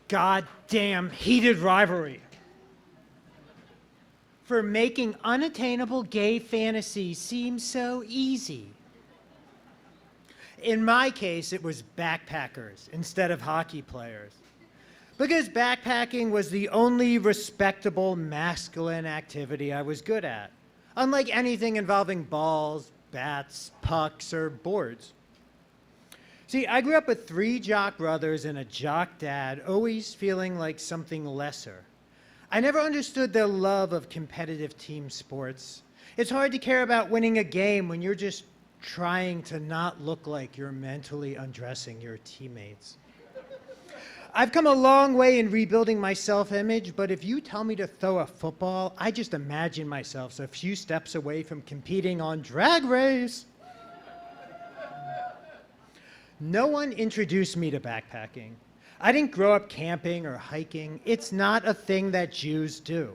goddamn heated rivalry for making unattainable gay fantasy seem so easy. In my case, it was backpackers instead of hockey players. Because backpacking was the only respectable masculine activity I was good at, unlike anything involving balls, bats, pucks, or boards. See, I grew up with 3 jock brothers and a jock dad, always feeling like something lesser. I never understood their love of competitive team sports. It's hard to care about winning a game when you're just trying to not look like you're mentally undressing your teammates. I've come a long way in rebuilding my self-image, but if you tell me to throw a football, I just imagine myself a few steps away from competing on Drag Race. No one introduced me to backpacking. I didn't grow up camping or hiking. It's not a thing that Jews do.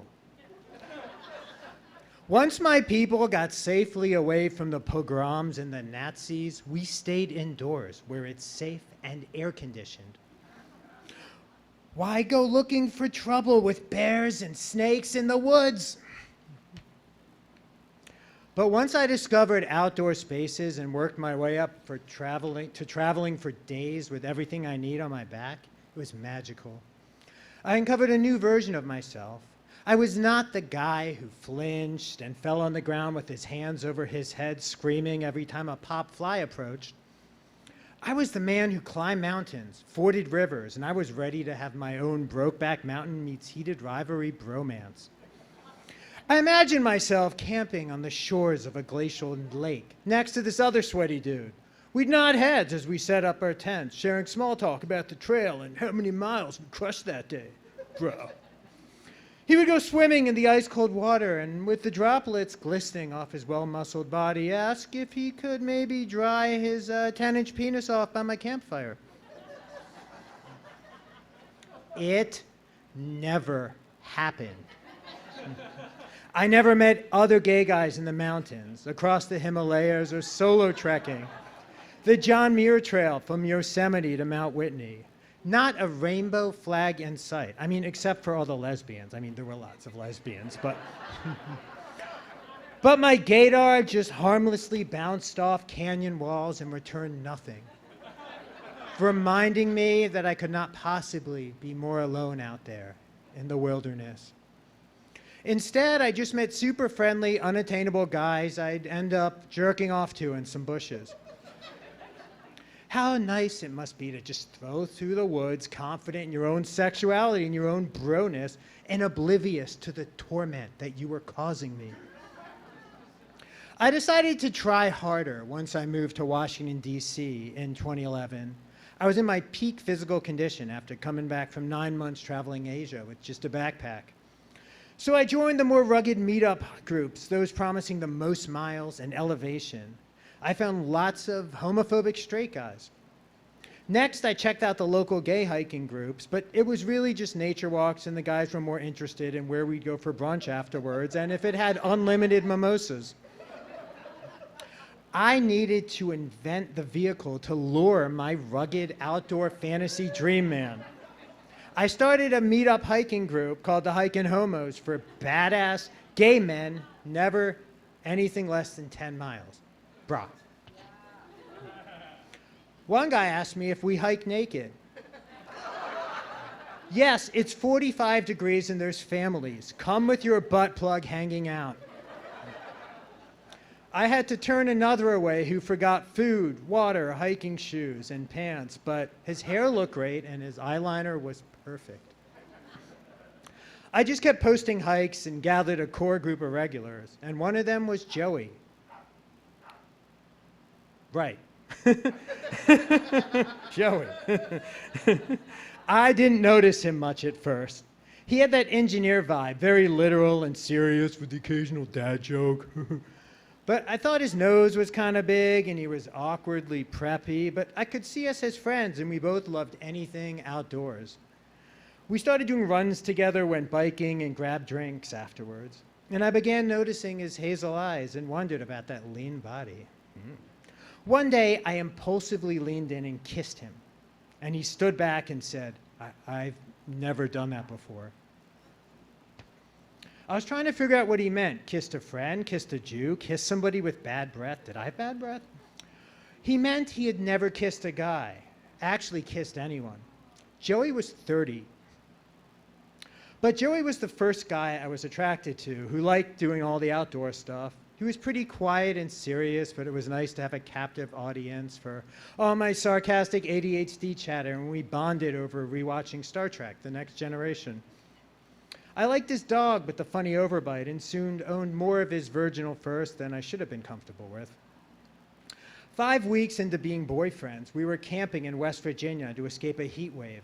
Once my people got safely away from the pogroms and the Nazis, we stayed indoors where it's safe and air-conditioned. Why go looking for trouble with bears and snakes in the woods? But once I discovered outdoor spaces and worked my way up for traveling for days with everything I need on my back, it was magical. I uncovered a new version of myself. I was not the guy who flinched and fell on the ground with his hands over his head screaming every time a pop fly approached. I was the man who climbed mountains, forded rivers, and I was ready to have my own Brokeback Mountain meets Heated Rivalry bromance. I imagined myself camping on the shores of a glacial lake next to this other sweaty dude. We'd nod heads as we set up our tents, sharing small talk about the trail and how many miles we crushed that day, bro. He would go swimming in the ice-cold water, and with the droplets glistening off his well-muscled body, ask if he could maybe dry his 10-inch penis off by my campfire. It never happened. I never met other gay guys in the mountains, across the Himalayas, or solo trekking. The John Muir Trail from Yosemite to Mount Whitney. Not a rainbow flag in sight. I mean, except for all the lesbians. I mean, there were lots of lesbians, but... But my gaydar just harmlessly bounced off canyon walls and returned nothing, reminding me that I could not possibly be more alone out there in the wilderness. Instead, I just met super friendly, unattainable guys I'd end up jerking off to in some bushes. How nice it must be to just throw through the woods, confident in your own sexuality and your own broness, and oblivious to the torment that you were causing me. I decided to try harder once I moved to Washington, D.C. in 2011. I was in my peak physical condition after coming back from 9 months traveling Asia with just a backpack. So I joined the more rugged meetup groups, those promising the most miles and elevation. I found lots of homophobic straight guys. Next, I checked out the local gay hiking groups, but it was really just nature walks, and the guys were more interested in where we'd go for brunch afterwards and if it had unlimited mimosas. I needed to invent the vehicle to lure my rugged outdoor fantasy dream man. I started a meetup hiking group called the Hikin' Homos for badass gay men, never anything less than 10 miles. Brah. One guy asked me if we hike naked. Yes, it's 45 degrees and there's families. Come with your butt plug hanging out. I had to turn another away who forgot food, water, hiking shoes, and pants, but his hair looked great and his eyeliner was perfect. I just kept posting hikes and gathered a core group of regulars, and one of them was Joey. Right. Joey. I didn't notice him much at first. He had that engineer vibe, very literal and serious with the occasional dad joke. But I thought his nose was kind of big and he was awkwardly preppy, but I could see us as friends and we both loved anything outdoors. We started doing runs together, went biking, and grabbed drinks afterwards. And I began noticing his hazel eyes and wondered about that lean body. One day, I impulsively leaned in and kissed him. And he stood back and said, I've never done that before. I was trying to figure out what he meant. Kissed a friend, kissed a Jew, kissed somebody with bad breath. Did I have bad breath? He meant he had never kissed a guy, actually kissed anyone. Joey was 30. But Joey was the first guy I was attracted to who liked doing all the outdoor stuff. He was pretty quiet and serious, but it was nice to have a captive audience for all my sarcastic ADHD chatter, and we bonded over rewatching Star Trek: The Next Generation. I liked his dog with the funny overbite and soon owned more of his virginal furs than I should have been comfortable with. 5 weeks into being boyfriends, we were camping in West Virginia to escape a heat wave.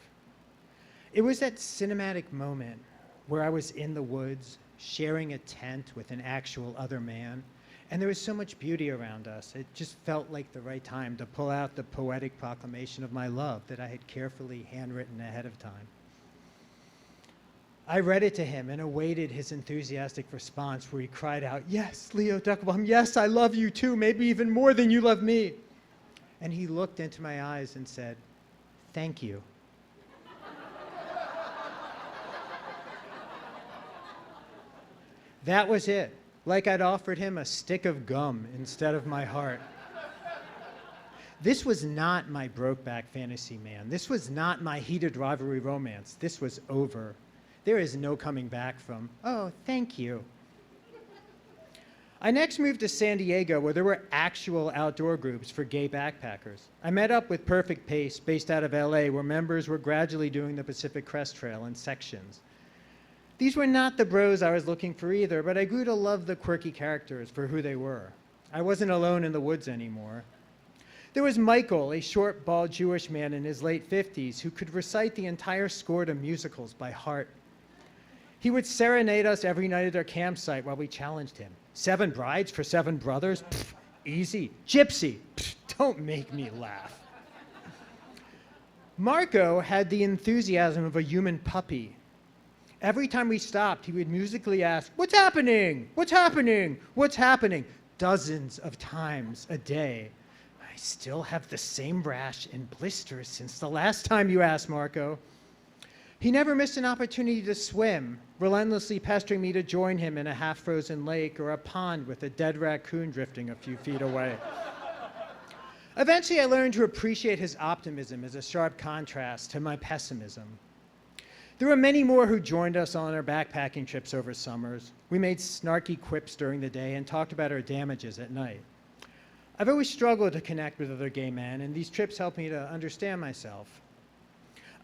It was that cinematic moment where I was in the woods, sharing a tent with an actual other man, and there was so much beauty around us. It just felt like the right time to pull out the poetic proclamation of my love that I had carefully handwritten ahead of time. I read it to him and awaited his enthusiastic response where he cried out, "Yes, Leo Dekelbaum, yes, I love you too, maybe even more than you love me." And he looked into my eyes and said, "Thank you." That was it, like I'd offered him a stick of gum instead of my heart. This was not my Brokeback fantasy man. This was not my heated rivalry romance. This was over. There is no coming back from, "Oh, thank you." I next moved to San Diego, where there were actual outdoor groups for gay backpackers. I met up with Perfect Pace, based out of LA, where members were gradually doing the Pacific Crest Trail in sections. These were not the bros I was looking for either, but I grew to love the quirky characters for who they were. I wasn't alone in the woods anymore. There was Michael, a short, bald Jewish man in his late 50s who could recite the entire score to musicals by heart. He would serenade us every night at our campsite while we challenged him. 7 brides for 7 brothers? Pfft, easy. Gypsy? Pfft, don't make me laugh. Marco had the enthusiasm of a human puppy. Every time we stopped, he would musically ask, "What's happening? What's happening? What's happening?" Dozens of times a day. "I still have the same rash and blisters since the last time you asked, Marco." He never missed an opportunity to swim, relentlessly pestering me to join him in a half-frozen lake or a pond with a dead raccoon drifting a few feet away. Eventually, I learned to appreciate his optimism as a sharp contrast to my pessimism. There were many more who joined us on our backpacking trips over summers. We made snarky quips during the day and talked about our damages at night. I've always struggled to connect with other gay men, and these trips helped me to understand myself.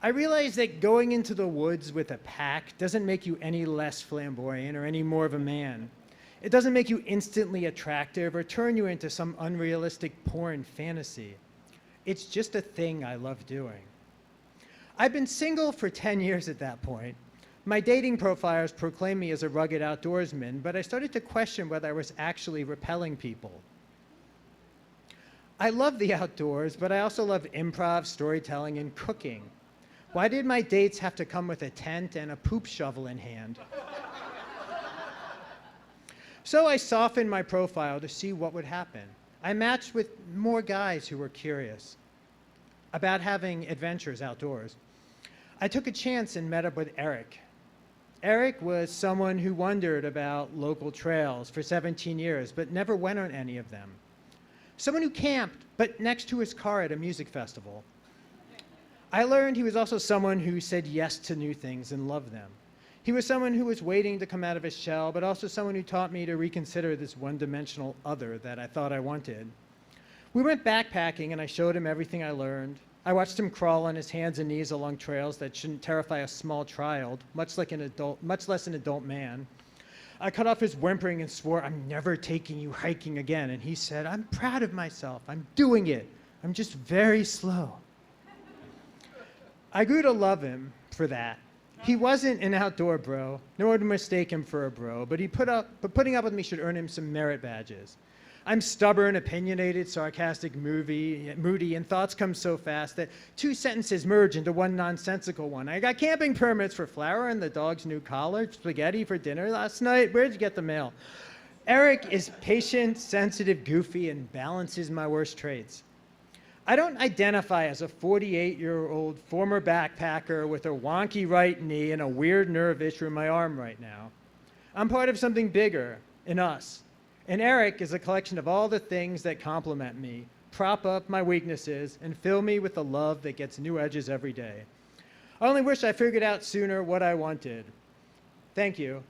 I realized that going into the woods with a pack doesn't make you any less flamboyant or any more of a man. It doesn't make you instantly attractive or turn you into some unrealistic porn fantasy. It's just a thing I love doing. I've been single for 10 years at that point. My dating profiles proclaimed me as a rugged outdoorsman, but I started to question whether I was actually repelling people. I love the outdoors, but I also love improv, storytelling, and cooking. Why did my dates have to come with a tent and a poop shovel in hand? So I softened my profile to see what would happen. I matched with more guys who were curious about having adventures outdoors. I took a chance and met up with Eric. Eric was someone who wondered about local trails for 17 years, but never went on any of them. Someone who camped, but next to his car at a music festival. I learned he was also someone who said yes to new things and loved them. He was someone who was waiting to come out of his shell, but also someone who taught me to reconsider this one-dimensional other that I thought I wanted. We went backpacking, and I showed him everything I learned. I watched him crawl on his hands and knees along trails that shouldn't terrify a small child, much less an adult man. I cut off his whimpering and swore, "I'm never taking you hiking again." And he said, "I'm proud of myself. I'm doing it. I'm just very slow." I grew to love him for that. He wasn't an outdoor bro, nor to mistake him for a bro, but putting up with me should earn him some merit badges. I'm stubborn, opinionated, sarcastic, moody, and thoughts come so fast that 2 sentences merge into one nonsensical one. I got camping permits for Flower and the dog's new collar, spaghetti for dinner last night. Where'd you get the mail? Eric is patient, sensitive, goofy, and balances my worst traits. I don't identify as a 48-year-old former backpacker with a wonky right knee and a weird nerve issue in my arm right now. I'm part of something bigger, in us. And Eric is a collection of all the things that complement me, prop up my weaknesses, and fill me with the love that gets new edges every day. I only wish I figured out sooner what I wanted. Thank you.